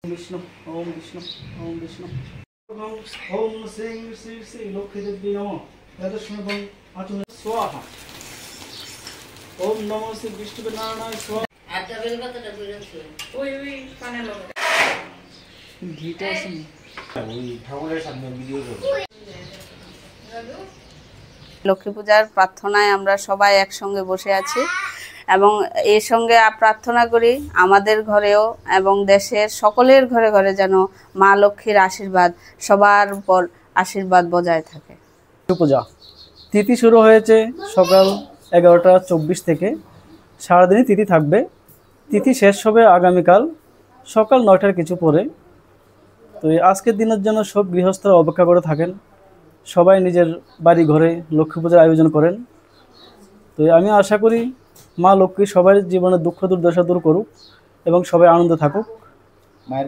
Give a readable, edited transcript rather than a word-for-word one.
विष्णु ओम विष्णु ओम विष्णु ओम श्री श्री श्री लक्ष्मी देवी नमो यदस्मभं अचुन स्वाहा ओम नमो श्री विष्णु नारायण स्वाहा आता बेल कतটা কইরাছো ওই কানে লাগা ঘিটা আছে ওই ঠাকুরের সামনে ভিডিও করব লক্ষ্মী পূজার প্রার্থনায় আমরা সবাই একসঙ্গে বসে আছি এবং এই সঙ্গে প্রার্থনা করি আমাদের ঘরেও এবং দেশের সকলের ঘরে ঘরে যেন মা লক্ষ্মীর আশীর্বাদ সবার উপর আশীর্বাদ বজায় থাকে। পূজা তিথি শুরু হয়েছে সকাল 11:24 থেকে সারাদিনই তিথি থাকবে। তিথি শেষ হবে আগামীকাল সকাল 9টার কিছু পরে। তো আজকের দিনের জন্য সব গৃহস্থরা অপেক্ষা করে থাকেন, সবাই নিজের বাড়ি ঘরে লক্ষ্মী পূজার আয়োজন করেন। তো আমি আশা করি মা লক্ষ্মী সবার জীবনের দুঃখ দুর্দশা দূর করুক এবং সবাই আনন্দে থাকুক। মায়ের